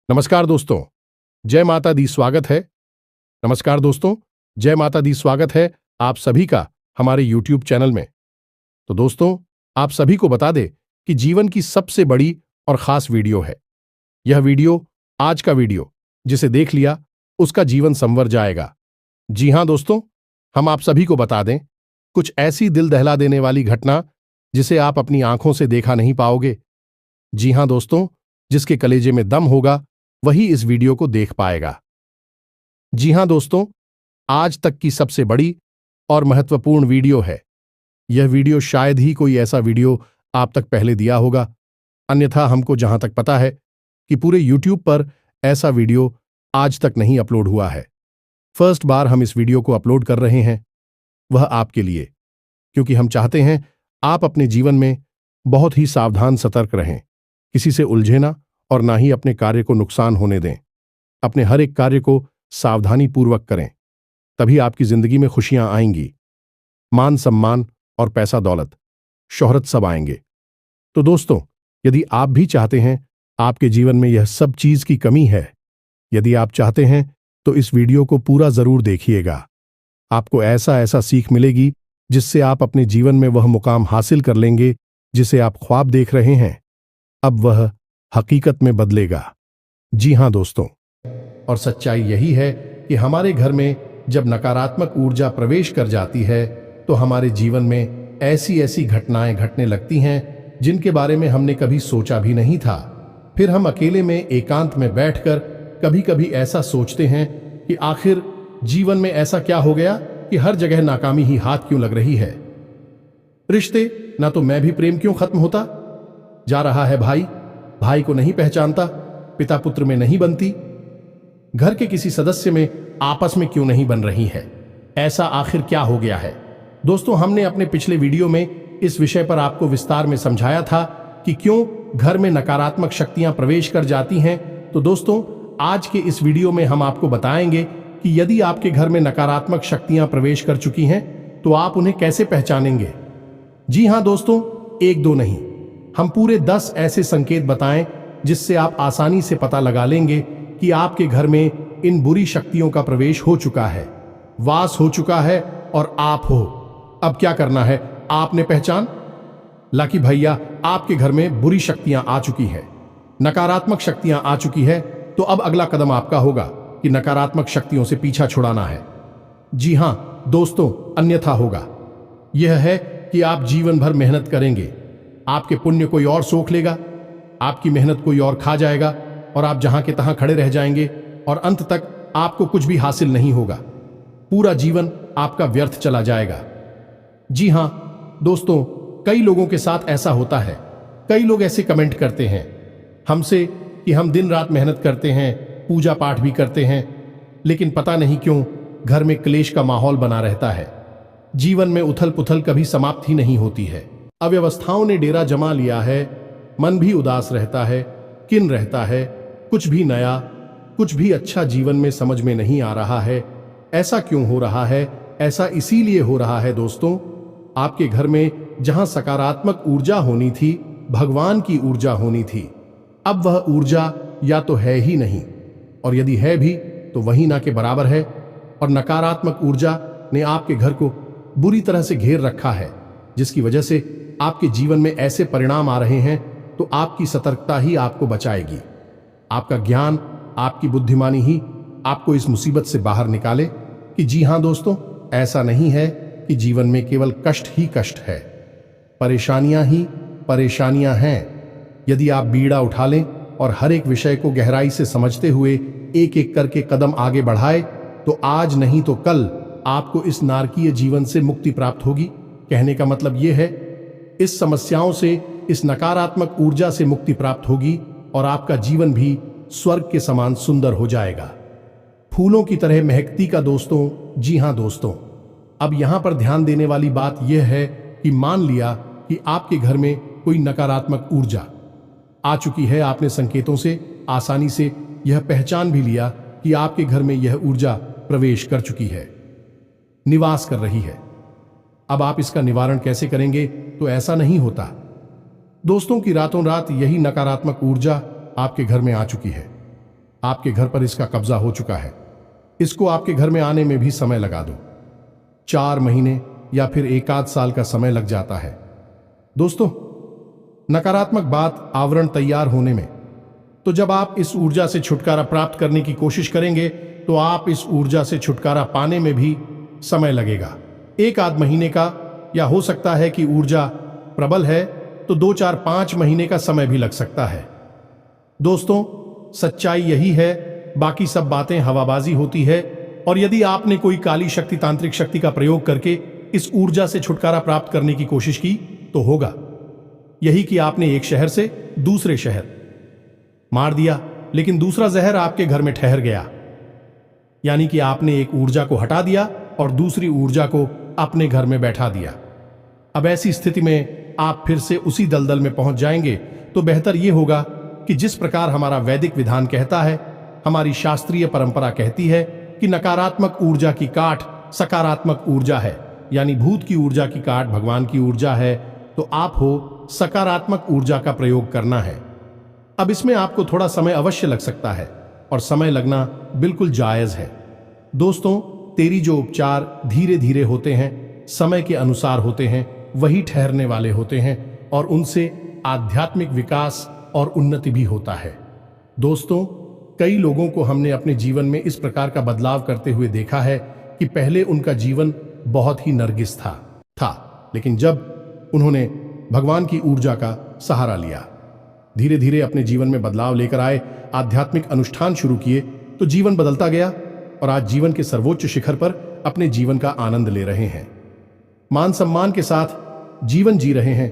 नमस्कार दोस्तों, जय माता दी स्वागत है। नमस्कार दोस्तों, जय माता दी स्वागत है आप सभी का हमारे YouTube चैनल में। तो दोस्तों, आप सभी को बता दे कि जीवन की सबसे बड़ी और खास वीडियो है। यह वीडियो, आज का वीडियो, जिसे देख लिया उसका जीवन संवर जाएगा। जी हां दोस्तों, हम आप सभी को बता दें कुछ ऐसी दिल दहला देने वाली घटना जिसे आप अपनी आंखों से देखा नहीं पाओगे। जी हां दोस्तों, जिसके कलेजे में दम होगा वही इस वीडियो को देख पाएगा। जी हां दोस्तों, आज तक की सबसे बड़ी और महत्वपूर्ण वीडियो है। यह वीडियो शायद ही कोई ऐसा वीडियो आप तक पहले दिया होगा, अन्यथा हमको जहां तक पता है कि पूरे YouTube पर ऐसा वीडियो आज तक नहीं अपलोड हुआ है। फर्स्ट बार हम इस वीडियो को अपलोड कर रहे हैं, वह आपके लिए, क्योंकि हम चाहते हैं आप अपने जीवन में बहुत ही सावधान सतर्क रहें, किसी से उलझे ना और ना ही अपने कार्य को नुकसान होने दें। अपने हर एक कार्य को सावधानी पूर्वक करें, तभी आपकी जिंदगी में खुशियां आएंगी। मान सम्मान और पैसा दौलत, शोहरत सब आएंगे। तो दोस्तों, यदि आप भी चाहते हैं आपके जीवन में यह सब चीज की कमी है, यदि आप चाहते हैं तो इस वीडियो को पूरा जरूर देखिएगा। आपको ऐसा ऐसा सीख मिलेगी जिससे आप अपने जीवन में वह मुकाम हासिल कर लेंगे जिसे आप ख्वाब देख रहे हैं, अब वह हकीकत में बदलेगा। जी हां दोस्तों, और सच्चाई यही है कि हमारे घर में जब नकारात्मक ऊर्जा प्रवेश कर जाती है तो हमारे जीवन में ऐसी ऐसी घटनाएं घटने लगती हैं जिनके बारे में हमने कभी सोचा भी नहीं था। फिर हम अकेले में एकांत में बैठकर कभी कभी ऐसा सोचते हैं कि आखिर जीवन में ऐसा क्या हो गया कि हर जगह नाकामी ही हाथ क्यों लग रही है। रिश्ते, ना तो मैं भी प्रेम क्यों खत्म होता जा रहा है, भाई को नहीं पहचानता, पिता पुत्र में नहीं बनती, घर के किसी सदस्य में आपस में क्यों नहीं बन रही है, ऐसा आखिर क्या हो गया है। दोस्तों, हमने अपने पिछले वीडियो में इस विषय पर आपको विस्तार में समझाया था कि क्यों घर में नकारात्मक शक्तियां प्रवेश कर जाती हैं। तो दोस्तों, आज के इस वीडियो में हम आपको बताएंगे कि यदि आपके घर में नकारात्मक शक्तियां प्रवेश कर चुकी हैं तो आप उन्हें कैसे पहचानेंगे। जी हां दोस्तों, एक दो नहीं, हम पूरे 10 ऐसे संकेत बताएं जिससे आप आसानी से पता लगा लेंगे कि आपके घर में इन बुरी शक्तियों का प्रवेश हो चुका है, वास हो चुका है और आप हो। अब क्या करना है, आपने पहचान ला कि भैया आपके घर में बुरी शक्तियां आ चुकी है, नकारात्मक शक्तियां आ चुकी है, तो अब अगला कदम आपका होगा कि नकारात्मक शक्तियों से पीछा छुड़ाना है। जी हां दोस्तों, अन्यथा होगा यह है कि आप जीवन भर मेहनत करेंगे, आपके पुण्य कोई और सोख लेगा, आपकी मेहनत कोई और खा जाएगा और आप जहां के तहां खड़े रह जाएंगे और अंत तक आपको कुछ भी हासिल नहीं होगा। पूरा जीवन आपका व्यर्थ चला जाएगा। जी हां दोस्तों, कई लोगों के साथ ऐसा होता है। कई लोग ऐसे कमेंट करते हैं हमसे कि हम दिन रात मेहनत करते हैं, पूजा पाठ भी करते हैं, लेकिन पता नहीं क्यों घर में क्लेश का माहौल बना रहता है। जीवन में उथल पुथल कभी समाप्त ही नहीं होती है। अव्यवस्थाओं ने डेरा जमा लिया है, मन भी उदास रहता है, किन रहता है, कुछ भी नया, कुछ भी अच्छा जीवन में समझ में नहीं आ रहा है। ऐसा क्यों हो रहा है? ऐसा इसीलिए हो रहा है दोस्तों, आपके घर में जहां सकारात्मक ऊर्जा होनी थी, भगवान की ऊर्जा होनी थी, अब वह ऊर्जा या तो है ही नहीं, और यदि है भी तो वही ना के बराबर है। और नकारात्मक ऊर्जा ने आपके घर को बुरी तरह से घेर रखा है, जिसकी वजह से आपके जीवन में ऐसे परिणाम आ रहे हैं। तो आपकी सतर्कता ही आपको बचाएगी, आपका ज्ञान, आपकी बुद्धिमानी ही आपको इस मुसीबत से बाहर निकाले। कि जी हां दोस्तों, ऐसा नहीं है कि जीवन में केवल कष्ट ही कष्ट है, परेशानियां ही परेशानियां हैं। यदि आप बीड़ा उठा लें और हर एक विषय को गहराई से समझते हुए एक एक करके कदम आगे बढ़ाए तो आज नहीं तो कल आपको इस नारकीय जीवन से मुक्ति प्राप्त होगी। कहने का मतलब यह है, इस समस्याओं से, इस नकारात्मक ऊर्जा से मुक्ति प्राप्त होगी और आपका जीवन भी स्वर्ग के समान सुंदर हो जाएगा, फूलों की तरह महकती का दोस्तों। जी हां दोस्तों, अब यहां पर ध्यान देने वाली बात यह है कि मान लिया कि आपके घर में कोई नकारात्मक ऊर्जा आ चुकी है, आपने संकेतों से आसानी से यह पहचान भी लिया कि आपके घर में यह ऊर्जा प्रवेश कर चुकी है, निवास कर रही है। अब आप इसका निवारण कैसे करेंगे? तो ऐसा नहीं होता दोस्तों कि रातों रात यही नकारात्मक ऊर्जा आपके घर में आ चुकी है, आपके घर पर इसका कब्जा हो चुका है। इसको आपके घर में आने में भी समय लगा दो। 4 महीने या फिर 1 आध साल का समय लग जाता है। दोस्तों, नकारात्मक बात आवरण तैयार होने में, तो जब आप इस ऊर्जा से छुटकारा प्राप्त करने की कोशिश करेंगे तो आप इस ऊर्जा से छुटकारा पाने में भी समय लगेगा। 1 आध महीने का, या हो सकता है कि ऊर्जा प्रबल है तो 2 4 5 महीने का समय भी लग सकता है। दोस्तों, सच्चाई यही है, बाकी सब बातें हवाबाजी होती है। और यदि आपने कोई काली शक्ति, तांत्रिक शक्ति का प्रयोग करके इस ऊर्जा से छुटकारा प्राप्त करने की कोशिश की तो होगा यही कि आपने एक शहर से दूसरे शहर मार दिया, लेकिन दूसरा जहर आपके घर में ठहर गया। यानी कि आपने एक ऊर्जा को हटा दिया और दूसरी ऊर्जा को अपने घर में बैठा दिया। अब ऐसी स्थिति में आप फिर से उसी दलदल में पहुंच जाएंगे। तो बेहतर यह होगा कि जिस प्रकार हमारा वैदिक विधान कहता है, हमारी शास्त्रीय परंपरा कहती है कि नकारात्मक ऊर्जा की काट सकारात्मक ऊर्जा है, यानी भूत की ऊर्जा की काट भगवान की ऊर्जा है, तो आप हो सकारात्मक ऊर्जा का प्रयोग करना है। अब इसमें आपको थोड़ा समय अवश्य लग सकता है और समय लगना बिल्कुल जायज है। दोस्तों, तेरी जो उपचार धीरे धीरे होते हैं, समय के अनुसार होते हैं, वही ठहरने वाले होते हैं और उनसे आध्यात्मिक विकास और उन्नति भी होता है। दोस्तों, कई लोगों को हमने अपने जीवन में इस प्रकार का बदलाव करते हुए देखा है कि पहले उनका जीवन बहुत ही नरगिस था, लेकिन जब उन्होंने भगवान की ऊर्जा का सहारा लिया, धीरे धीरे अपने जीवन में बदलाव लेकर आए, आध्यात्मिक अनुष्ठान शुरू किए, तो जीवन बदलता गया और आज जीवन के सर्वोच्च शिखर पर अपने जीवन का आनंद ले रहे हैं, मान सम्मान के साथ जीवन जी रहे हैं।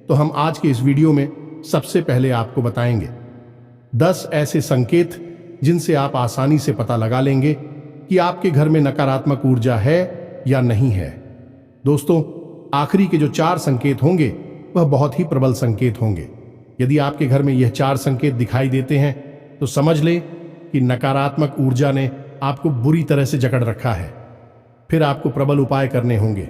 तो हम आज के इस वीडियो में सबसे पहले आपको बताएंगे 10 ऐसे संकेत जिनसे आप आसानी से पता लगा लेंगे कि आपके घर में नकारात्मक ऊर्जा है या नहीं है। दोस्तों, आखिरी के जो 4 संकेत होंगे वह बहुत ही प्रबल संकेत होंगे। यदि आपके घर में यह 4 संकेत दिखाई देते हैं तो समझ लें कि नकारात्मक ऊर्जा ने आपको बुरी तरह से जकड़ रखा है। फिर आपको प्रबल उपाय करने होंगे।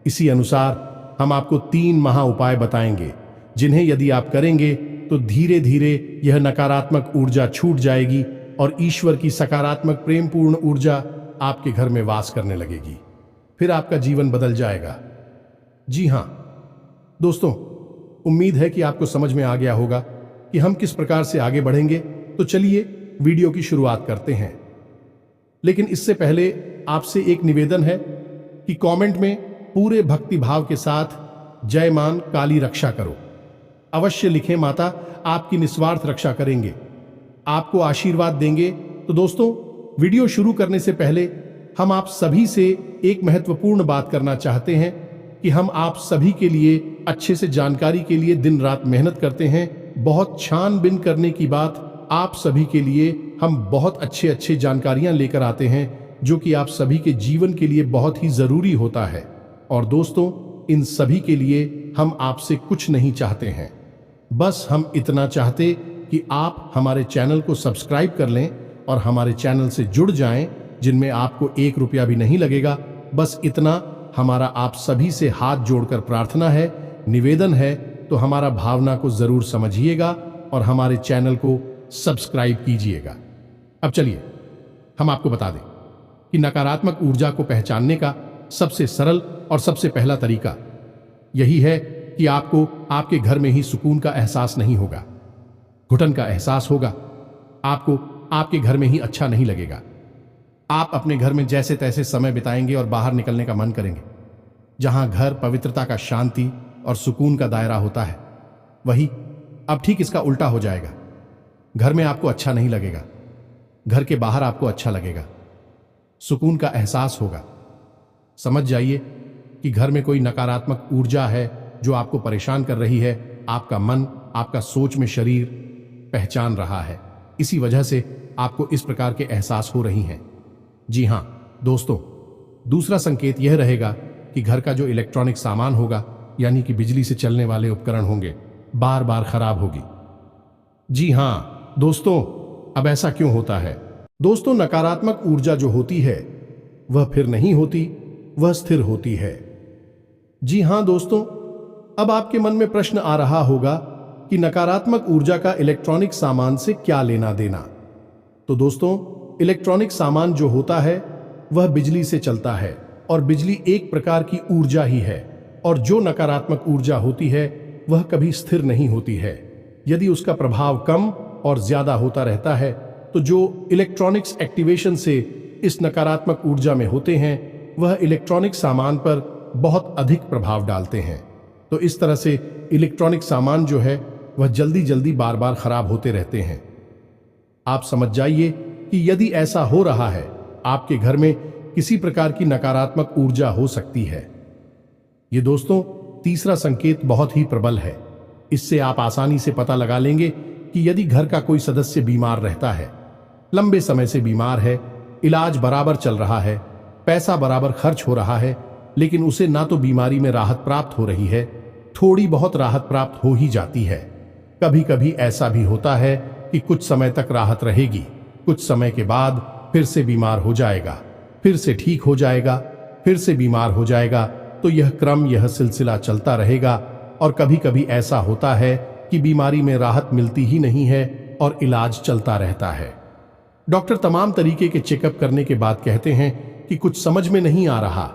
इसी अनुसार हम आपको 3 महा उपाय बताएंगे, जिन्हें यदि आप करेंगे तो धीरे धीरे यह नकारात्मक ऊर्जा छूट जाएगी और ईश्वर की सकारात्मक प्रेमपूर्ण ऊर्जा आपके घर में वास करने लगेगी। फिर आपका जीवन बदल जाएगा। जी हां दोस्तों, उम्मीद है कि आपको समझ में आ गया होगा कि हम किस प्रकार से आगे बढ़ेंगे। तो चलिए वीडियो की शुरुआत करते हैं। लेकिन इससे पहले आपसे एक निवेदन है कि कमेंट में पूरे भक्ति भाव के साथ जय मान काली रक्षा करो अवश्य लिखें। माता आपकी निस्वार्थ रक्षा करेंगे, आपको आशीर्वाद देंगे। तो दोस्तों, वीडियो शुरू करने से पहले हम आप सभी से एक महत्वपूर्ण बात करना चाहते हैं कि हम आप सभी के लिए अच्छे से जानकारी के लिए दिन रात मेहनत करते हैं। बहुत छानबीन करने की बात, आप सभी के लिए हम बहुत अच्छे जानकारियां लेकर आते हैं जो कि आप सभी के जीवन के लिए बहुत ही जरूरी होता है। और दोस्तों, इन सभी के लिए हम आपसे कुछ नहीं चाहते हैं, बस हम इतना चाहते कि आप हमारे चैनल को सब्सक्राइब कर लें और हमारे चैनल से जुड़ जाएं, जिनमें आपको 1 रुपया भी नहीं लगेगा। बस इतना हमारा आप सभी से हाथ जोड़कर प्रार्थना है, निवेदन है। तो हमारा भावना को जरूर समझिएगा और हमारे चैनल को सब्सक्राइब कीजिएगा। अब चलिए हम आपको बता दें कि नकारात्मक ऊर्जा को पहचानने का सबसे सरल और सबसे पहला तरीका यही है कि आपको आपके घर में ही सुकून का एहसास नहीं होगा, घुटन का एहसास होगा। आपको आपके घर में ही अच्छा नहीं लगेगा। आप अपने घर में जैसे तैसे समय बिताएंगे और बाहर निकलने का मन करेंगे। जहां घर पवित्रता का, शांति और सुकून का दायरा होता है, वही अब ठीक इसका उल्टा हो जाएगा। घर में आपको अच्छा नहीं लगेगा, घर के बाहर आपको अच्छा लगेगा, सुकून का एहसास होगा। समझ जाइए कि घर में कोई नकारात्मक ऊर्जा है जो आपको परेशान कर रही है। आपका मन, आपका सोच में शरीर पहचान रहा है। इसी वजह से आपको इस प्रकार के एहसास हो रही हैं। जी हां दोस्तों, दूसरा संकेत यह रहेगा कि घर का जो इलेक्ट्रॉनिक सामान होगा, यानी कि बिजली से चलने वाले उपकरण होंगे, बार बार खराब होगी। जी हां दोस्तों, अब ऐसा क्यों होता है? दोस्तों, नकारात्मक ऊर्जा जो होती है वह फिर नहीं होती, वह स्थिर होती है। जी हां दोस्तों, अब आपके मन में प्रश्न आ रहा होगा कि नकारात्मक ऊर्जा का इलेक्ट्रॉनिक सामान से क्या लेना देना। तो दोस्तों, इलेक्ट्रॉनिक सामान जो होता है वह बिजली से चलता है और बिजली एक प्रकार की ऊर्जा ही है, और जो नकारात्मक ऊर्जा होती है वह कभी स्थिर नहीं होती है। यदि उसका प्रभाव कम और ज्यादा होता रहता है तो जो इलेक्ट्रॉनिक्स एक्टिवेशन से इस नकारात्मक ऊर्जा में होते हैं वह इलेक्ट्रॉनिक सामान पर बहुत अधिक प्रभाव डालते हैं। तो इस तरह से इलेक्ट्रॉनिक सामान जो है वह जल्दी जल्दी बार बार खराब होते रहते हैं। आप समझ जाइए कि यदि ऐसा हो रहा है, आपके घर में किसी प्रकार की नकारात्मक ऊर्जा हो सकती है। ये दोस्तों, तीसरा संकेत बहुत ही प्रबल है। इससे आप आसानी से पता लगा लेंगे कि यदि घर का कोई सदस्य बीमार रहता है, लंबे समय से बीमार है, इलाज बराबर चल रहा है, पैसा बराबर खर्च हो रहा है, लेकिन उसे ना तो बीमारी में राहत प्राप्त हो रही है, थोड़ी बहुत राहत प्राप्त हो ही जाती है। कभी कभी ऐसा भी होता है कि कुछ समय तक राहत रहेगी, कुछ समय के बाद फिर से बीमार हो जाएगा, फिर से ठीक हो जाएगा, फिर से बीमार हो जाएगा। तो यह क्रम, यह सिलसिला चलता रहेगा। और कभी कभी ऐसा होता है कि बीमारी में राहत मिलती ही नहीं है और इलाज चलता रहता है। डॉक्टर तमाम तरीके के चेकअप करने के बाद कहते हैं कि कुछ समझ में नहीं आ रहा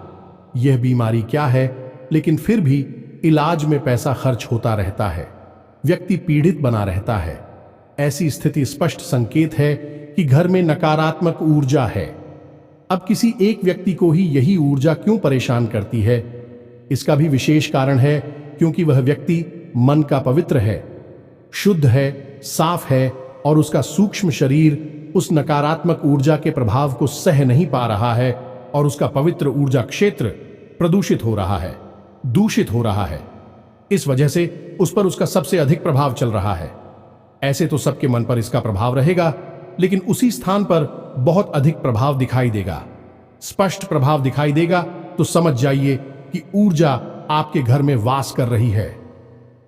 यह बीमारी क्या है, लेकिन फिर भी इलाज में पैसा खर्च होता रहता है, व्यक्ति पीड़ित बना रहता है। ऐसी स्थिति स्पष्ट संकेत है कि घर में नकारात्मक ऊर्जा है। अब किसी एक व्यक्ति को ही यही ऊर्जा क्यों परेशान करती है? इसका भी विशेष कारण है, क्योंकि वह व्यक्ति मन का पवित्र है, शुद्ध है, साफ है, और उसका सूक्ष्म शरीर उस नकारात्मक ऊर्जा के प्रभाव को सह नहीं पा रहा है और उसका पवित्र ऊर्जा क्षेत्र प्रदूषित हो रहा है, दूषित हो रहा है। इस वजह से उस पर उसका सबसे अधिक प्रभाव चल रहा है। ऐसे तो सबके मन पर इसका प्रभाव रहेगा, लेकिन उसी स्थान पर बहुत अधिक प्रभाव दिखाई देगा, स्पष्ट प्रभाव दिखाई देगा। तो समझ जाइए कि ऊर्जा आपके घर में वास कर रही है।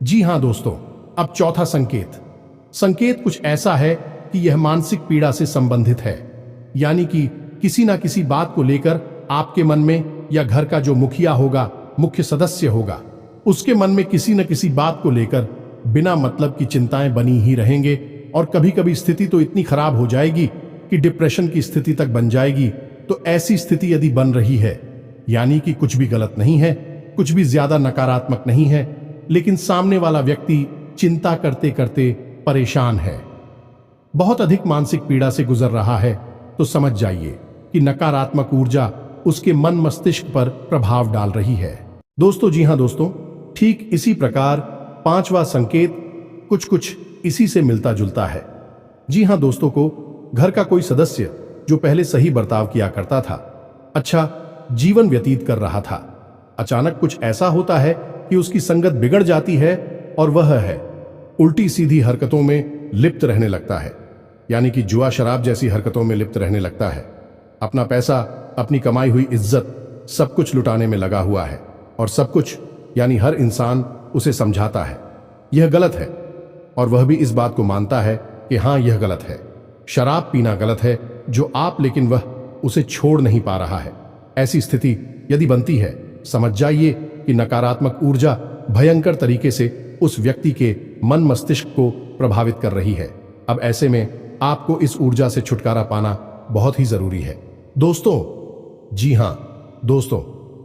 जी हां दोस्तों, अब चौथा संकेत कुछ ऐसा है कि यह मानसिक पीड़ा से संबंधित है। यानी कि किसी ना किसी बात को लेकर आपके मन में, या घर का जो मुखिया होगा, मुख्य सदस्य होगा, उसके मन में किसी न किसी बात को लेकर बिना मतलब की चिंताएं बनी ही रहेंगे। और कभी कभी स्थिति तो इतनी खराब हो जाएगी कि डिप्रेशन की स्थिति तक बन जाएगी। तो ऐसी स्थिति यदि बन रही है, यानी कि कुछ भी गलत नहीं है, कुछ भी ज्यादा नकारात्मक नहीं है, लेकिन सामने वाला व्यक्ति चिंता करते करते परेशान है, बहुत अधिक मानसिक पीड़ा से गुजर रहा है, तो समझ जाइए कि नकारात्मक ऊर्जा उसके मन मस्तिष्क पर प्रभाव डाल रही है। दोस्तों, जी हां दोस्तों, ठीक इसी प्रकार पांचवा संकेत कुछ इसी से मिलता जुलता है। जी हां दोस्तों, को घर का कोई सदस्य जो पहले सही बर्ताव किया करता था, अच्छा जीवन व्यतीत कर रहा था, अचानक कुछ ऐसा होता है कि उसकी संगत बिगड़ जाती है और वह है उल्टी सीधी हरकतों में लिप्त रहने लगता है। यानी कि जुआ शराब जैसी हरकतों में लिप्त रहने लगता है। अपना पैसा, अपनी कमाई हुई इज्जत सब कुछ लुटाने में लगा हुआ है, और सब कुछ यानी हर इंसान उसे समझाता है यह गलत है, और वह भी इस बात को मानता है कि हां यह गलत है, शराब पीना गलत है जो आप, लेकिन वह उसे छोड़ नहीं पा रहा है। ऐसी स्थिति यदि बनती है, समझ जाइए कि नकारात्मक ऊर्जा भयंकर तरीके से उस व्यक्ति के मन मस्तिष्क को प्रभावित कर रही है। अब ऐसे में आपको इस ऊर्जा से छुटकारा पाना बहुत ही जरूरी है दोस्तों। जी हां दोस्तों,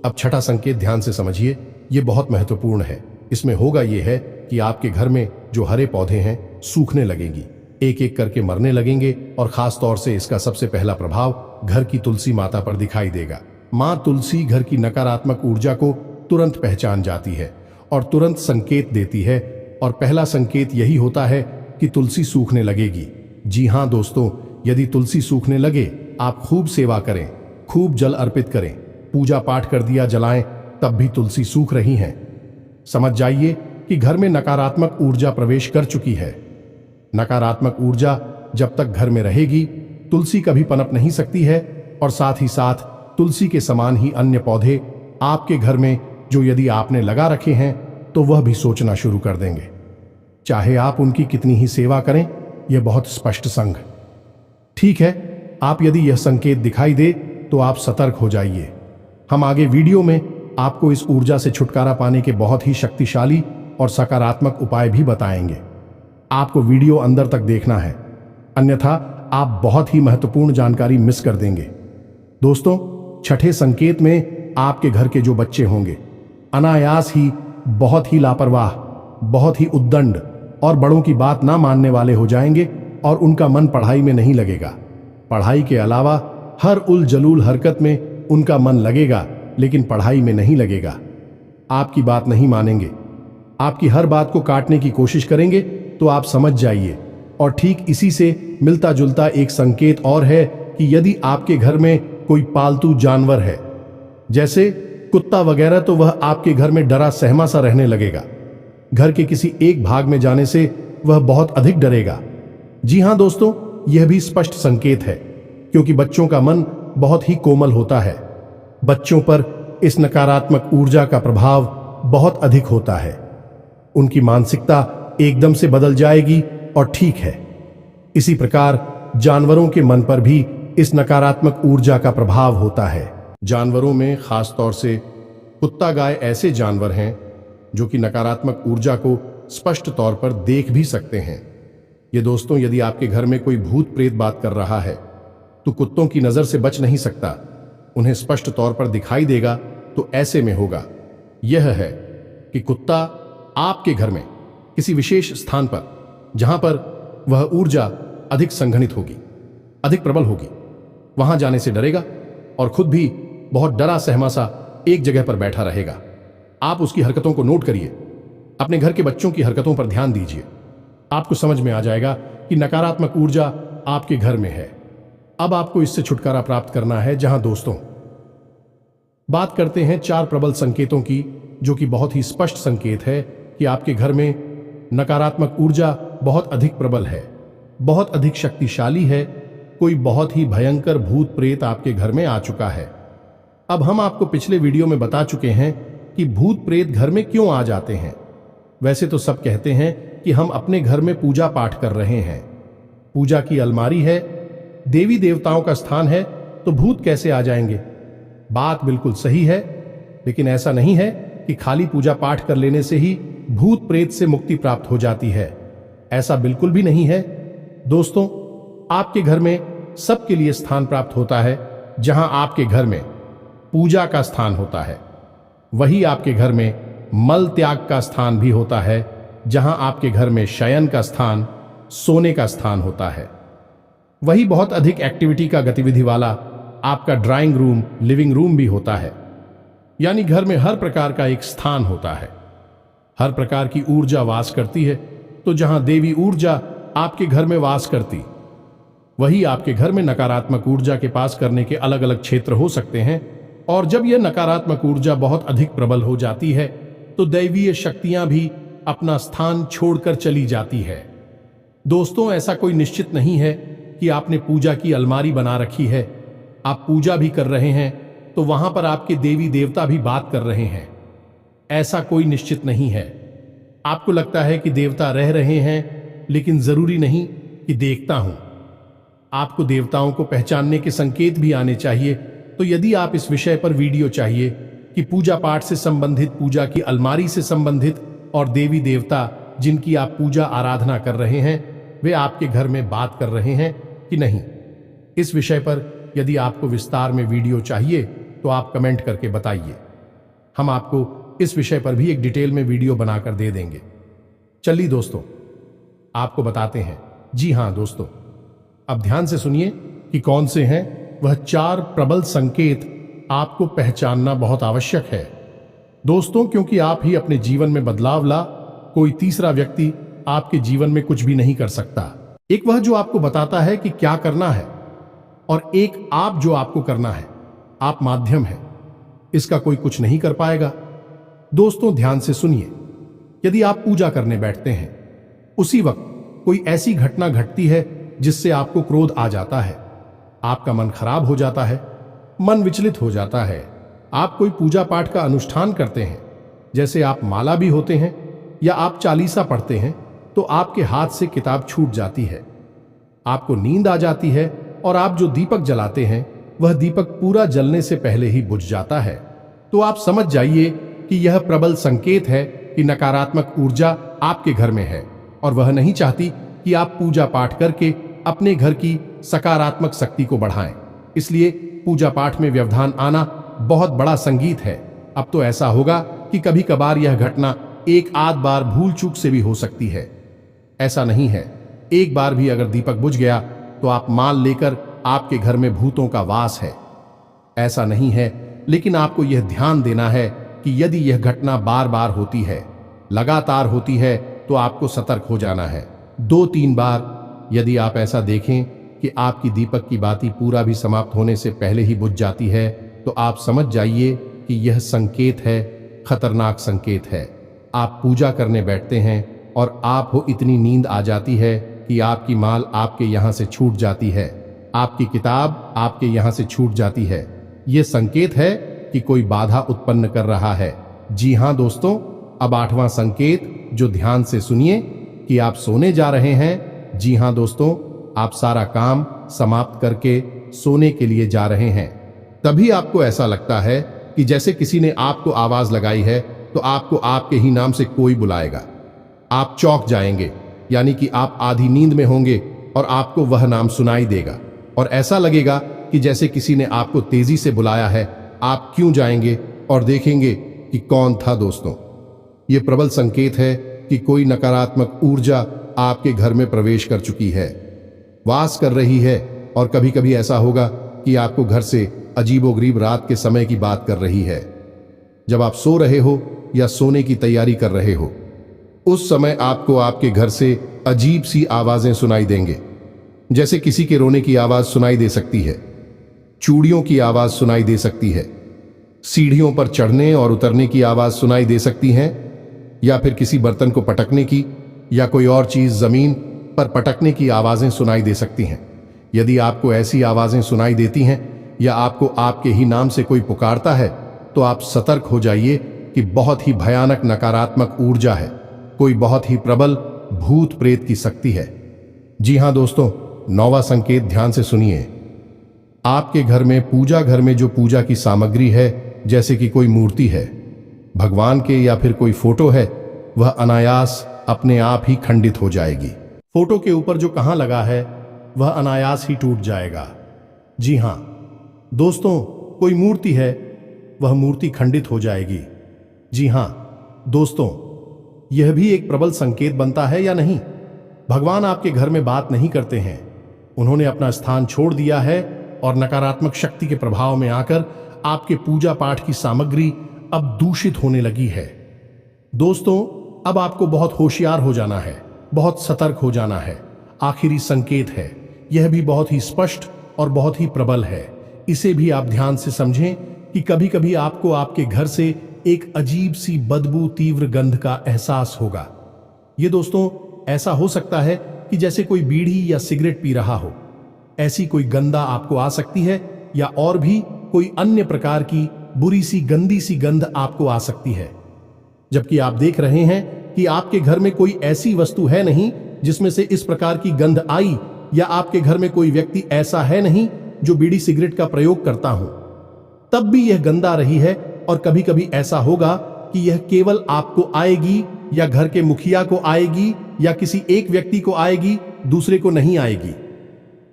अब छठा संकेत ध्यान से समझिए, यह बहुत महत्वपूर्ण है। इसमें होगा यह है कि आपके घर में जो हरे पौधे हैं सूखने लगेंगी, एक एक करके मरने लगेंगे, और खास तौर से इसका सबसे पहला प्रभाव घर की तुलसी माता पर दिखाई देगा। मां तुलसी घर की नकारात्मक ऊर्जा को तुरंत पहचान जाती है और तुरंत संकेत देती है, और पहला संकेत यही होता है कि तुलसी सूखने लगेगी। जी हां दोस्तों, यदि तुलसी सूखने लगे, आप खूब सेवा करें, खूब जल अर्पित करें, पूजा पाठ कर दिया जलाएं, तब भी तुलसी सूख रही हैं, समझ जाइए कि घर में नकारात्मक ऊर्जा प्रवेश कर चुकी है। नकारात्मक ऊर्जा जब तक घर में रहेगी, तुलसी कभी पनप नहीं सकती है, और साथ ही साथ तुलसी के समान ही अन्य पौधे आपके घर में जो यदि आपने लगा रखे हैं, तो वह भी सोचना शुरू कर देंगे, चाहे आप उनकी कितनी ही सेवा करें। यह बहुत स्पष्ट संग ठीक है। आप यदि यह संकेत दिखाई दे तो आप सतर्क हो जाइए। हम आगे वीडियो में आपको इस ऊर्जा से छुटकारा पाने के बहुत ही शक्तिशाली और सकारात्मक उपाय भी बताएंगे। आपको वीडियो अंदर तक देखना है, अन्यथा आप बहुत ही महत्वपूर्ण जानकारी मिस कर देंगे। दोस्तों, छठे संकेत में आपके घर के जो बच्चे होंगे अनायास ही बहुत ही लापरवाह, बहुत ही उद्दंड और बड़ों की बात ना मानने वाले हो जाएंगे और उनका मन पढ़ाई में नहीं लगेगा। पढ़ाई के अलावा हर उल जलूल हरकत में उनका मन लगेगा, लेकिन पढ़ाई में नहीं लगेगा। आपकी बात नहीं मानेंगे, आपकी हर बात को काटने की कोशिश करेंगे। तो आप समझ जाइए। और ठीक इसी से मिलता जुलता एक संकेत और है कि यदि आपके घर में कोई पालतू जानवर है, जैसे कुत्ता वगैरह, तो वह आपके घर में डरा सहमा सा रहने लगेगा। घर के किसी एक भाग में जाने से वह बहुत अधिक डरेगा। जी हां दोस्तों, यह भी स्पष्ट संकेत है, क्योंकि बच्चों का मन बहुत ही कोमल होता है। बच्चों पर इस नकारात्मक ऊर्जा का प्रभाव बहुत अधिक होता है। उनकी मानसिकता एकदम से बदल जाएगी और ठीक है। इसी प्रकार जानवरों के मन पर भी इस नकारात्मक ऊर्जा का प्रभाव होता है। जानवरों में खास तौर से कुत्ता, गाय ऐसे जानवर हैं जो कि नकारात्मक ऊर्जा को स्पष्ट तौर पर देख भी सकते हैं। ये दोस्तों, यदि आपके घर में कोई भूत प्रेत बात कर रहा है तो कुत्तों की नजर से बच नहीं सकता, उन्हें स्पष्ट तौर पर दिखाई देगा। तो ऐसे में होगा यह है कि कुत्ता आपके घर में किसी विशेष स्थान पर, जहां पर वह ऊर्जा अधिक संघनित होगी, अधिक प्रबल होगी, वहां जाने से डरेगा और खुद भी बहुत डरा सहमा सा एक जगह पर बैठा रहेगा। आप उसकी हरकतों को नोट करिए, अपने घर के बच्चों की हरकतों पर ध्यान दीजिए। आपको समझ में आ जाएगा कि नकारात्मक ऊर्जा आपके घर में है। अब आपको इससे छुटकारा प्राप्त करना है। जहां दोस्तों, बात करते हैं 4 प्रबल संकेतों की, जो कि बहुत ही स्पष्ट संकेत है कि आपके घर में नकारात्मक ऊर्जा बहुत अधिक प्रबल है, बहुत अधिक शक्तिशाली है। कोई बहुत ही भयंकर भूत प्रेत आपके घर में आ चुका है। अब हम आपको पिछले वीडियो में बता चुके हैं कि भूत प्रेत घर में क्यों आ जाते हैं। वैसे तो सब कहते हैं कि हम अपने घर में पूजा पाठ कर रहे हैं, पूजा की अलमारी है, देवी देवताओं का स्थान है, तो भूत कैसे आ जाएंगे। बात बिल्कुल सही है, लेकिन ऐसा नहीं है कि खाली पूजा पाठ कर लेने से ही भूत प्रेत से मुक्ति प्राप्त हो जाती है। ऐसा बिल्कुल भी नहीं है। दोस्तों, आपके घर में सबके लिए स्थान प्राप्त होता है। जहां आपके घर में पूजा का स्थान होता है, वही आपके घर में मल त्याग का स्थान भी होता है। जहां आपके घर में शयन का स्थान, सोने का स्थान होता है, वही बहुत अधिक एक्टिविटी का गतिविधि वाला आपका ड्राइंग रूम, लिविंग रूम भी होता है। यानी घर में हर प्रकार का एक स्थान होता है, हर प्रकार की ऊर्जा वास करती है। तो जहां देवी ऊर्जा आपके घर में वास करती, वही आपके घर में नकारात्मक ऊर्जा के पास करने के अलग अलग क्षेत्र हो सकते हैं। और जब यह नकारात्मक ऊर्जा बहुत अधिक प्रबल हो जाती है तो दैवीय शक्तियां भी अपना स्थान छोड़कर चली जाती है। दोस्तों, ऐसा कोई निश्चित नहीं है कि आपने पूजा की अलमारी बना रखी है, आप पूजा भी कर रहे हैं, तो वहां पर आपके देवी देवता भी बात कर रहे हैं। ऐसा कोई निश्चित नहीं है। आपको लगता है कि देवता रह रहे हैं, लेकिन जरूरी नहीं कि देखता हूं। आपको देवताओं को पहचानने के संकेत भी आने चाहिए। तो यदि आप इस विषय पर वीडियो चाहिए कि पूजा पाठ से संबंधित, पूजा की अलमारी से संबंधित और देवी देवता जिनकी आप पूजा आराधना कर रहे हैं, वे आपके घर में बात कर रहे हैं कि नहीं, इस विषय पर यदि आपको विस्तार में वीडियो चाहिए तो आप कमेंट करके बताइए। हम आपको इस विषय पर भी एक डिटेल में वीडियो बनाकर दे देंगे। चलिए दोस्तों, आपको बताते हैं। जी हां दोस्तों, अब ध्यान से सुनिए कि कौन से हैं वह 4 प्रबल संकेत आपको पहचानना बहुत आवश्यक है। दोस्तों, क्योंकि आप ही अपने जीवन में बदलाव ला, कोई तीसरा व्यक्ति आपके जीवन में कुछ भी नहीं कर सकता। एक वह जो आपको बताता है कि क्या करना है, और एक आप जो आपको करना है। आप माध्यम हैं, इसका कोई कुछ नहीं कर पाएगा। दोस्तों, ध्यान से सुनिए। यदि आप पूजा करने बैठते हैं, उसी वक्त कोई ऐसी घटना घटती है जिससे आपको क्रोध आ जाता है, आपका मन खराब हो जाता है, मन विचलित हो जाता है। आप कोई पूजा पाठ का अनुष्ठान करते हैं, जैसे आप माला भी होते हैं या आप चालीसा पढ़ते हैं, तो आपके हाथ से किताब छूट जाती है, आपको नींद आ जाती है और आप जो दीपक जलाते हैं वह दीपक पूरा जलने से पहले ही बुझ जाता है। तो आप समझ जाइए कि यह प्रबल संकेत है कि नकारात्मक ऊर्जा आपके घर में है और वह नहीं चाहती कि आप पूजा पाठ करके अपने घर की सकारात्मक शक्ति को बढ़ाएं। इसलिए पूजा पाठ में व्यवधान आना बहुत बड़ा संगीत है। अब तो ऐसा होगा कि कभी कभार यह घटना एक आध बार भूल चूक से भी हो सकती है। ऐसा नहीं है, एक बार भी अगर दीपक बुझ गया तो आप मान लेकर आपके घर में भूतों का वास है। ऐसा नहीं है, लेकिन आपको यह ध्यान देना है कि यदि यह घटना बार बार होती है, लगातार होती है, तो आपको सतर्क हो जाना है। 2-3 बार यदि आप ऐसा देखें कि आपकी दीपक की बाती पूरा भी समाप्त होने से पहले ही बुझ जाती है, तो आप समझ जाइए कि यह संकेत है, खतरनाक संकेत है। आप पूजा करने बैठते हैं और आपको इतनी नींद आ जाती है कि आपकी माल आपके यहाँ से छूट जाती है, आपकी किताब आपके यहाँ से छूट जाती है। यह संकेत है कि कोई बाधा उत्पन्न कर रहा है। जी हाँ दोस्तों, अब 8वां संकेत, जो ध्यान से सुनिए, कि आप सोने जा रहे हैं। जी हाँ दोस्तों, आप सारा काम समाप्त करके सोने के लिए जा रहे हैं। तभी आपको ऐसा लगता है कि जैसे किसी ने आपको आवाज लगाई है, तो आपको आपके ही नाम से कोई बुलाएगा। आप चौंक जाएंगे, यानी कि आप आधी नींद में होंगे और आपको वह नाम सुनाई देगा और ऐसा लगेगा कि जैसे किसी ने आपको तेजी से बुलाया है। आप क्यों जाएंगे और देखेंगे कि कौन था। दोस्तों, यह प्रबल संकेत है कि कोई नकारात्मक ऊर्जा आपके घर में प्रवेश कर चुकी है, वास कर रही है। और कभी कभी ऐसा होगा कि आपको घर से अजीबोगरीब रात के समय की बात कर रही है, जब आप सो रहे हो या सोने की तैयारी कर रहे हो। उस समय आपको आपके घर से अजीब सी आवाजें सुनाई देंगे, जैसे किसी के रोने की आवाज सुनाई दे सकती है, चूड़ियों की आवाज सुनाई दे सकती है, सीढ़ियों पर चढ़ने और उतरने की आवाज सुनाई दे सकती है, या फिर किसी बर्तन को पटकने की या कोई और चीज जमीन पर पटकने की आवाजें सुनाई दे सकती हैं। यदि आपको ऐसी आवाजें सुनाई देती हैं या आपको आपके ही नाम से कोई पुकारता है, तो आप सतर्क हो जाइए कि बहुत ही भयानक नकारात्मक ऊर्जा है, कोई बहुत ही प्रबल भूत प्रेत की शक्ति है। जी हाँ दोस्तों, 9वां संकेत ध्यान से सुनिए। आपके घर में, पूजा घर में जो पूजा की सामग्री है, जैसे कि कोई मूर्ति है, भगवान के या फिर कोई फोटो है, वह अनायास अपने आप ही खंडित हो जाएगी। फोटो के ऊपर जो कहां लगा है वह अनायास ही टूट जाएगा। जी हां दोस्तों, कोई मूर्ति है, वह मूर्ति खंडित हो जाएगी। जी हां दोस्तों, यह भी एक प्रबल संकेत बनता है या नहीं। भगवान आपके घर में बात नहीं करते हैं, उन्होंने अपना स्थान छोड़ दिया है और नकारात्मक शक्ति के प्रभाव में आकर आपके पूजा पाठ की सामग्री अब दूषित होने लगी है। दोस्तों, अब आपको बहुत होशियार हो जाना है, बहुत सतर्क हो जाना है। आखिरी संकेत है, यह भी बहुत ही स्पष्ट और बहुत ही प्रबल है। इसे भी आप ध्यान से समझें कि कभी कभी आपको आपके घर से एक अजीब सी बदबू, तीव्र गंध का एहसास होगा। ये दोस्तों ऐसा हो सकता है कि जैसे कोई बीड़ी या सिगरेट पी रहा हो, ऐसी कोई गंधा आपको आ सकती है, या और भी कोई अन्य प्रकार की बुरी सी गंदी सी गंध आपको आ सकती है, जबकि आप देख रहे हैं कि आपके घर में कोई ऐसी वस्तु है नहीं जिसमें से इस प्रकार की गंध आई, या आपके घर में कोई व्यक्ति ऐसा है नहीं जो बीड़ी सिगरेट का प्रयोग करता हो, तब भी यह गंध आ रही है। और कभी कभी ऐसा होगा कि यह केवल आपको आएगी, या घर के मुखिया को आएगी, या किसी एक व्यक्ति को आएगी, दूसरे को नहीं आएगी।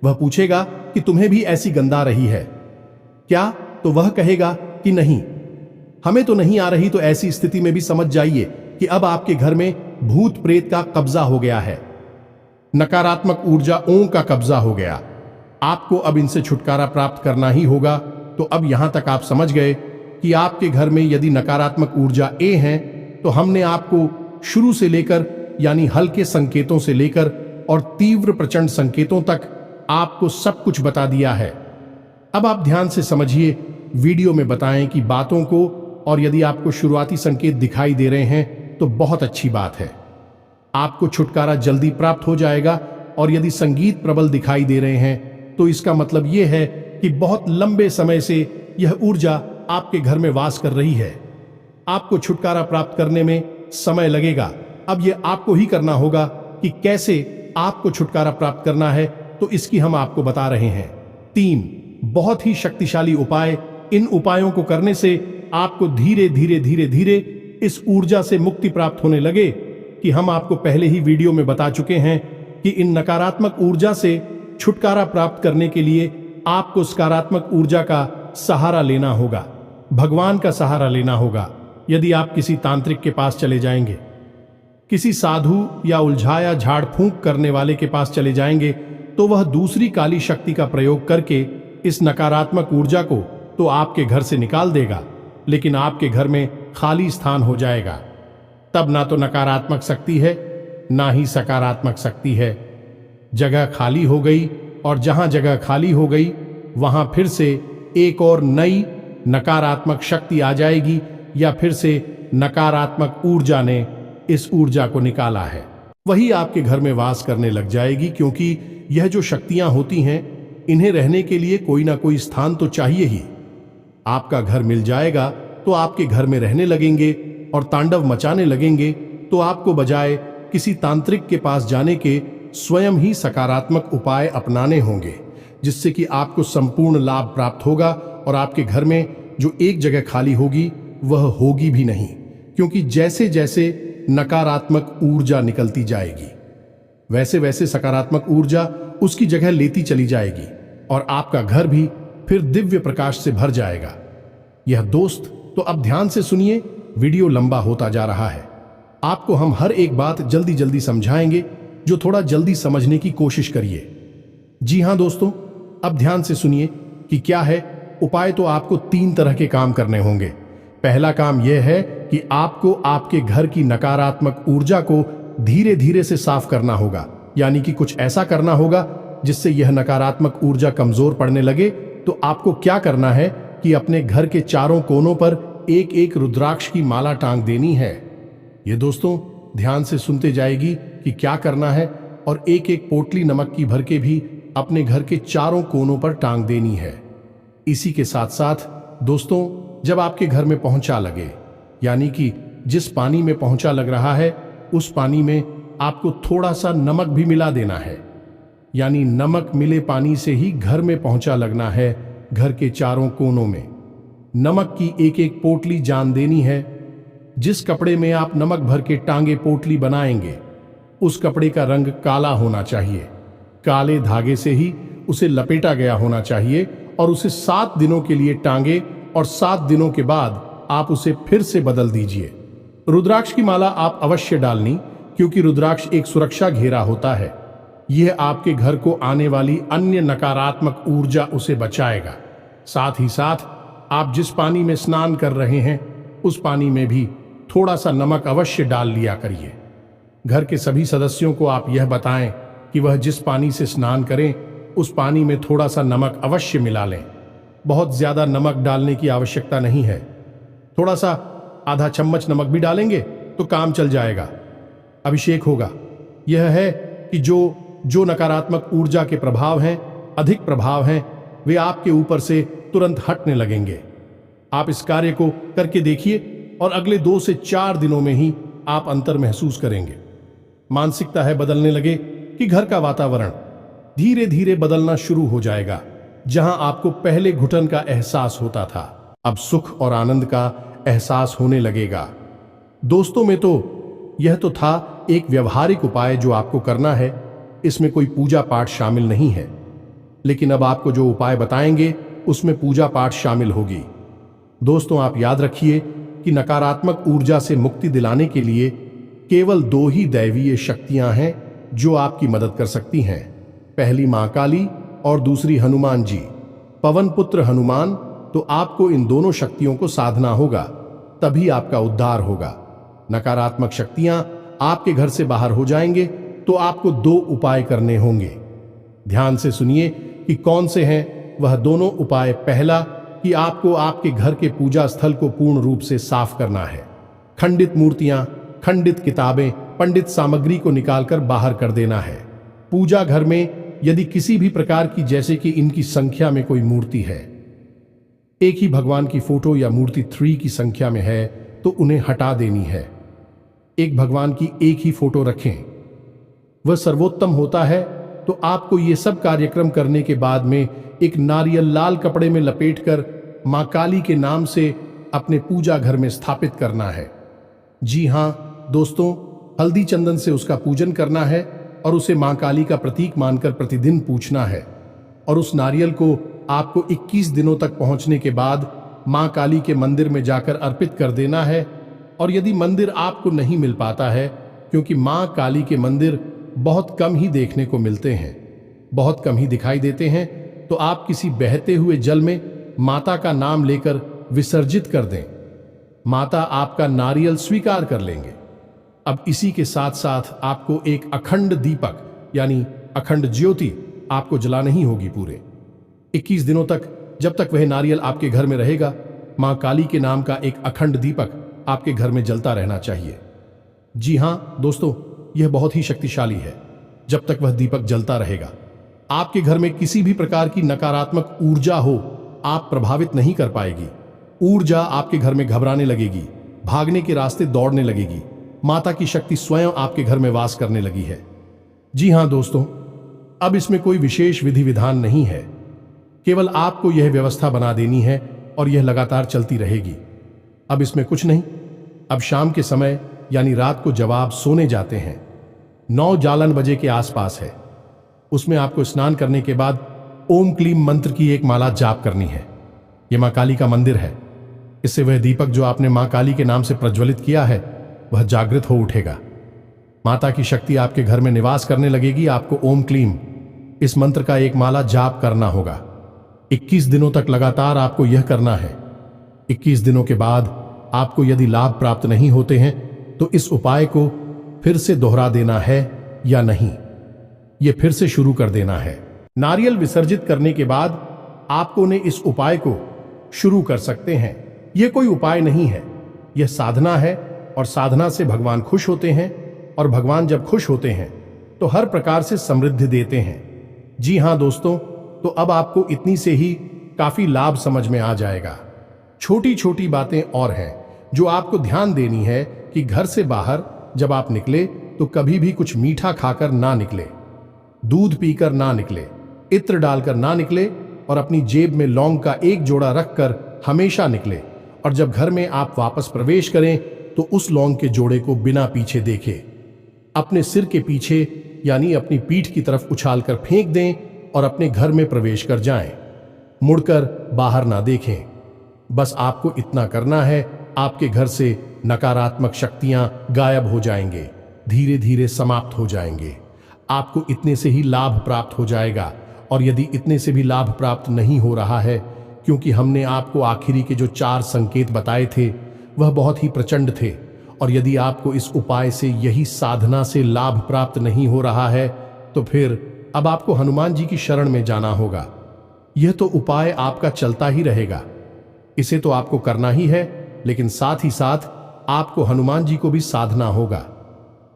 वह पूछेगा कि तुम्हें भी ऐसी गंध आ रही है क्या, तो वह कहेगा कि नहीं, हमें तो नहीं आ रही। तो ऐसी स्थिति में भी समझ जाइए कि अब आपके घर में भूत प्रेत का कब्जा हो गया है, नकारात्मक ऊर्जाओं का कब्जा हो गया। आपको अब इनसे छुटकारा प्राप्त करना ही होगा। तो अब यहां तक आप समझ गए कि आपके घर में यदि नकारात्मक ऊर्जा ए है, तो हमने आपको शुरू से लेकर, यानी हल्के संकेतों से लेकर और तीव्र प्रचंड संकेतों तक आपको सब कुछ बता दिया है। अब आप ध्यान से समझिए, वीडियो में बताएं कि बातों को, और यदि आपको शुरुआती संकेत दिखाई दे रहे हैं तो बहुत अच्छी बात है, आपको छुटकारा जल्दी प्राप्त हो जाएगा। और यदि संगीत प्रबल दिखाई दे रहे हैं तो इसका मतलब यह है कि बहुत लंबे समय से यह ऊर्जा आपके घर में वास कर रही है। आपको छुटकारा प्राप्त करने में समय लगेगा। अब यह आपको ही करना होगा कि कैसे आपको छुटकारा प्राप्त करना है, तो इसकी हम आपको बता रहे हैं 3 बहुत ही शक्तिशाली उपाय। इन उपायों को करने से आपको धीरे धीरे धीरे धीरे इस ऊर्जा से मुक्ति प्राप्त होने लगे कि हम आपको पहले ही वीडियो में बता चुके हैं कि इन नकारात्मक ऊर्जा से छुटकारा प्राप्त करने के लिए आपको सकारात्मक ऊर्जा का सहारा लेना होगा, भगवान का सहारा लेना होगा। यदि आप किसी तांत्रिक के पास चले जाएंगे, किसी साधु या उलझाया झाड़ फूंक करने वाले के पास चले जाएंगे, तो वह दूसरी काली शक्ति का प्रयोग करके इस नकारात्मक ऊर्जा को तो आपके घर से निकाल देगा, लेकिन आपके घर में खाली स्थान हो जाएगा। तब ना तो नकारात्मक शक्ति है, ना ही सकारात्मक शक्ति है। जगह खाली हो गई, और जहां जगह खाली हो गई वहां फिर से एक और नई नकारात्मक शक्ति आ जाएगी, या फिर से नकारात्मक ऊर्जा ने इस ऊर्जा को निकाला है, वही आपके घर में वास करने लग जाएगी। क्योंकि यह जो शक्तियां होती हैं, इन्हें रहने के लिए कोई ना कोई स्थान तो चाहिए ही। आपका घर मिल जाएगा तो आपके घर में रहने लगेंगे और तांडव मचाने लगेंगे। तो आपको बजाय किसी तांत्रिक के पास जाने के स्वयं ही सकारात्मक उपाय अपनाने होंगे, जिससे कि आपको संपूर्ण लाभ प्राप्त होगा। और आपके घर में जो एक जगह खाली होगी वह होगी भी नहीं, क्योंकि जैसे जैसे नकारात्मक ऊर्जा निकलती जाएगी, वैसे वैसे सकारात्मक ऊर्जा उसकी जगह लेती चली जाएगी, और आपका घर भी फिर दिव्य प्रकाश से भर जाएगा। यह दोस्त तो अब ध्यान से सुनिए, वीडियो लंबा होता जा रहा है। आपको हम हर एक बात जल्दी जल्दी समझाएंगे, जो थोड़ा जल्दी समझने की कोशिश करिए। जी हां दोस्तों, अब ध्यान से सुनिए कि क्या है उपाय। तो आपको 3 तरह के काम करने होंगे। पहला काम यह है कि आपको आपके घर की नकारात्मक ऊर्जा को धीरे धीरे से साफ करना होगा, यानी कि कुछ ऐसा करना होगा जिससे यह नकारात्मक ऊर्जा कमजोर पड़ने लगे। तो आपको क्या करना है कि अपने घर के चारों कोनों पर एक एक रुद्राक्ष की माला टांग देनी है। ये दोस्तों ध्यान से सुनते जाएगी कि क्या करना है, और एक एक पोटली नमक की भर के भी अपने घर के चारों कोनों पर टांग देनी है। इसी के साथ साथ दोस्तों, जब आपके घर में पहुंचा लगे, यानी कि जिस पानी में पहुंचा लग रहा है, उस पानी में आपको थोड़ा सा नमक भी मिला देना है। यानी नमक मिले पानी से ही घर में पहुंचा लगना है। घर के चारों कोनों में नमक की एक एक पोटली जान देनी है। जिस कपड़े में आप नमक भर के टांगे पोटली बनाएंगे, उस कपड़े का रंग काला होना चाहिए। काले धागे से ही उसे लपेटा गया होना चाहिए, और उसे 7 दिनों के लिए टांगे, और 7 दिनों के बाद आप उसे फिर से बदल दीजिए। रुद्राक्ष की माला आप अवश्य डालनी, क्योंकि रुद्राक्ष एक सुरक्षा घेरा होता है। यह आपके घर को आने वाली अन्य नकारात्मक ऊर्जा उसे बचाएगा। साथ ही साथ आप जिस पानी में स्नान कर रहे हैं, उस पानी में भी थोड़ा सा नमक अवश्य डाल लिया करिए। घर के सभी सदस्यों को आप यह बताएं कि वह जिस पानी से स्नान करें, उस पानी में थोड़ा सा नमक अवश्य मिला लें। बहुत ज्यादा नमक डालने की आवश्यकता नहीं है, थोड़ा सा आधा चम्मच नमक भी डालेंगे तो काम चल जाएगा। अभिषेक होगा। यह है कि जो नकारात्मक ऊर्जा के प्रभाव हैं, अधिक प्रभाव हैं, वे आपके ऊपर से तुरंत हटने लगेंगे। आप इस कार्य को करके देखिए, और अगले 2 से 4 दिनों में ही आप अंतर महसूस करेंगे। मानसिकता है बदलने लगे कि घर का वातावरण धीरे धीरे बदलना शुरू हो जाएगा। जहां आपको पहले घुटन का एहसास होता था, अब सुख और आनंद का एहसास होने लगेगा। दोस्तों में तो यह तो था एक व्यवहारिक उपाय जो आपको करना है, इसमें कोई पूजा पाठ शामिल नहीं है। लेकिन अब आपको जो उपाय बताएंगे उसमें पूजा पाठ शामिल होगी। दोस्तों आप याद रखिए कि नकारात्मक ऊर्जा से मुक्ति दिलाने के लिए केवल 2 ही दैवीय शक्तियां हैं जो आपकी मदद कर सकती हैं। पहली मां काली और दूसरी हनुमान जी, पवन पुत्र हनुमान। तो आपको इन दोनों शक्तियों को साधना होगा, तभी आपका उद्धार होगा। नकारात्मक शक्तियां आपके घर से बाहर हो जाएंगे तो आपको 2 उपाय करने होंगे। ध्यान से सुनिए कि कौन से हैं वह दोनों उपाय। पहला कि आपको आपके घर के पूजा स्थल को पूर्ण रूप से साफ करना है। खंडित मूर्तियां, खंडित किताबें, पंडित सामग्री को निकालकर बाहर कर देना है। पूजा घर में यदि किसी भी प्रकार की, जैसे कि इनकी संख्या में कोई मूर्ति है, एक ही भगवान की फोटो या मूर्ति 3 की संख्या में है, तो उन्हें हटा देनी है। एक भगवान की एक ही फोटो रखें, वह सर्वोत्तम होता है। तो आपको ये सब कार्यक्रम करने के बाद में एक नारियल लाल कपड़े में लपेटकर मां काली के नाम से अपने पूजा घर में स्थापित करना है। जी हां दोस्तों, हल्दी चंदन से उसका पूजन करना है। और उसे मां काली का प्रतीक मानकर प्रतिदिन पूछना है। और उस नारियल को आपको 21 दिनों तक पहुंचने के बाद मां काली के मंदिर में जाकर अर्पित कर देना है। और यदि मंदिर आपको नहीं मिल पाता है, क्योंकि मां काली के मंदिर बहुत कम ही देखने को मिलते हैं, बहुत कम ही दिखाई देते हैं, तो आप किसी बहते हुए जल में माता का नाम लेकर विसर्जित कर दें। माता आपका नारियल स्वीकार कर लेंगे। अब इसी के साथ साथ आपको एक अखंड दीपक यानी अखंड ज्योति आपको जलानी ही होगी पूरे 21 दिनों तक। जब तक वह नारियल आपके घर में रहेगा, मां काली के नाम का एक अखंड दीपक आपके घर में जलता रहना चाहिए। जी हां दोस्तों, यह बहुत ही शक्तिशाली है। जब तक वह दीपक जलता रहेगा, आपके घर में किसी भी प्रकार की नकारात्मक ऊर्जा हो, आप प्रभावित नहीं कर पाएगी। ऊर्जा आपके घर में घबराने लगेगी, भागने के रास्ते दौड़ने लगेगी। माता की शक्ति स्वयं आपके घर में वास करने लगी है। जी हां दोस्तों, अब इसमें कोई विशेष विधि विधान नहीं है, केवल आपको यह व्यवस्था बना देनी है और यह लगातार चलती रहेगी। अब इसमें कुछ नहीं। अब शाम के समय यानी रात को जब आप सोने जाते हैं, 9 बजे के आसपास है, उसमें आपको स्नान करने के बाद ओम क्लीम मंत्र की एक माला जाप करनी है। यह मां काली का मंदिर है। इससे वह दीपक जो आपने मां काली के नाम से प्रज्वलित किया है, वह जागृत हो उठेगा। माता की शक्ति आपके घर में निवास करने लगेगी। आपको ओम क्लीम इस मंत्र का एक माला जाप करना होगा। 21 दिनों तक लगातार आपको यह करना है। 21 दिनों के बाद आपको यदि लाभ प्राप्त नहीं होते हैं, तो इस उपाय को फिर से दोहरा देना है या नहीं, यह फिर से शुरू कर देना है। नारियल विसर्जित करने के बाद आपको ने इस उपाय को शुरू कर सकते हैं। यह कोई उपाय नहीं है, यह साधना है। और साधना से भगवान खुश होते हैं, और भगवान जब खुश होते हैं तो हर प्रकार से समृद्धि देते हैं। जी हां दोस्तों, तो अब आपको इतनी से ही काफी लाभ समझ में आ जाएगा। छोटी छोटी बातें और हैं जो आपको ध्यान देनी है कि घर से बाहर जब आप निकले तो कभी भी कुछ मीठा खाकर ना निकले, दूध पीकर ना निकले, इत्र डालकर ना निकले, और अपनी जेब में लौंग का एक जोड़ा रखकर हमेशा निकले। और जब घर में आप वापस प्रवेश करें तो उस लौंग के जोड़े को बिना पीछे देखे अपने सिर के पीछे यानी अपनी पीठ की तरफ उछालकर फेंक दें और अपने घर में प्रवेश कर जाएं। मुड़कर बाहर ना देखें। बस आपको इतना करना है, आपके घर से नकारात्मक शक्तियां गायब हो जाएंगे, धीरे धीरे समाप्त हो जाएंगे। आपको इतने से ही लाभ प्राप्त हो जाएगा। और यदि इतने से भी लाभ प्राप्त नहीं हो रहा है, क्योंकि हमने आपको आखिरी के जो 4 संकेत बताए थे वह बहुत ही प्रचंड थे, और यदि आपको इस उपाय से, यही साधना से लाभ प्राप्त नहीं हो रहा है, तो फिर अब आपको हनुमान जी की शरण में जाना होगा। यह तो उपाय आपका चलता ही रहेगा, इसे तो आपको करना ही है, लेकिन साथ ही साथ आपको हनुमान जी को भी साधना होगा।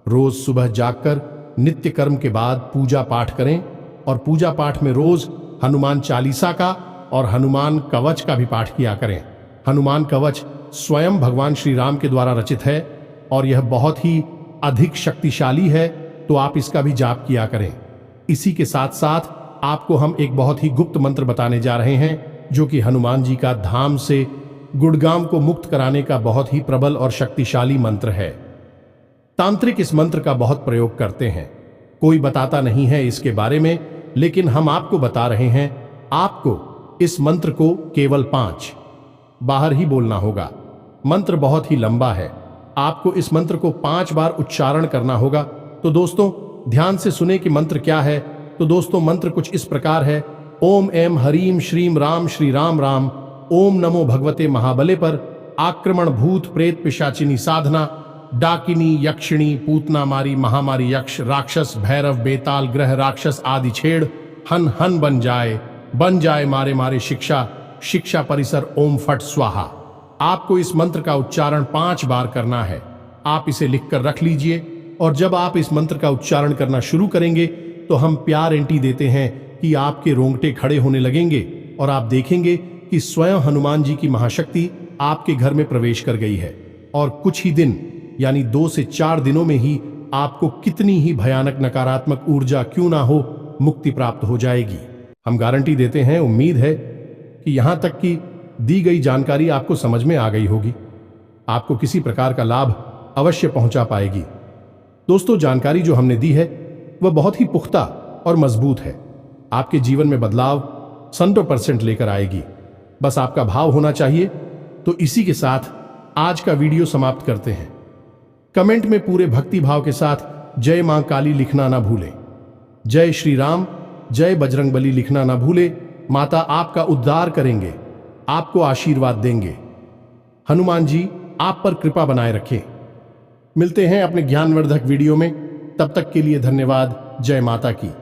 रोज सुबह जागकर नित्य कर्म के बाद पूजा पाठ करें, और पूजा पाठ में रोज हनुमान चालीसा का और हनुमान कवच का भी पाठ किया करें। हनुमान कवच स्वयं भगवान श्री राम के द्वारा रचित है, और यह बहुत ही अधिक शक्तिशाली है, तो आप इसका भी जाप किया करें। इसी के साथ साथ आपको हम एक बहुत ही गुप्त मंत्र बताने जा रहे हैं, जो कि हनुमान जी का धाम से गुड़गाम को मुक्त कराने का बहुत ही प्रबल और शक्तिशाली मंत्र है। तांत्रिक इस मंत्र का बहुत प्रयोग करते हैं, कोई बताता नहीं है इसके बारे में, लेकिन हम आपको बता रहे हैं। आपको इस मंत्र को केवल 5 बार ही बोलना होगा। मंत्र बहुत ही लंबा है, आपको इस मंत्र को 5 बार उच्चारण करना होगा। तो दोस्तों ध्यान से सुने कि मंत्र क्या है। तो दोस्तों मंत्र कुछ इस प्रकार है। ओम ऐं हरीम श्रीम राम श्री राम राम। ओम नमो भगवते महाबले पर। आक्रमण भूत प्रेत पिशाचिनी साधना, डाकिनी यक्षिणी पूतना मारी महामारी यक्ष राक्षस भैरव बेताल ग्रह राक्षस आदि छेड़ हन हन बन जाए मारे मारे शिक्षा शिक्षा परिसर ओम फट स्वाहा। आपको इस मंत्र का उच्चारण 5 बार करना है। आप इसे लिखकर रख लीजिए, और जब आप इस मंत्र का उच्चारण करना शुरू करेंगे तो हम प्यार देते हैं कि आपके रोंगटे खड़े होने लगेंगे, और आप देखेंगे कि स्वयं हनुमान जी की महाशक्ति आपके घर में प्रवेश कर गई है। और कुछ ही दिन यानी 2 से 4 दिनों में ही आपको कितनी ही भयानक नकारात्मक ऊर्जा क्यों ना हो, मुक्ति प्राप्त हो जाएगी। हम गारंटी देते हैं। उम्मीद है कि यहां तक की दी गई जानकारी आपको समझ में आ गई होगी, आपको किसी प्रकार का लाभ अवश्य पहुंचा पाएगी। दोस्तों जानकारी जो हमने दी है वह बहुत ही पुख्ता और मजबूत है। आपके जीवन में बदलाव 100% लेकर आएगी। बस आपका भाव होना चाहिए। तो इसी के साथ आज का वीडियो समाप्त करते हैं। कमेंट में पूरे भक्ति भाव के साथ जय मां काली लिखना ना भूलें। जय श्री राम, जय बजरंगबली लिखना ना भूले। माता आपका उद्धार करेंगे, आपको आशीर्वाद देंगे। हनुमान जी आप पर कृपा बनाए रखें। मिलते हैं अपने ज्ञानवर्धक वीडियो में। तब तक के लिए धन्यवाद। जय माता की।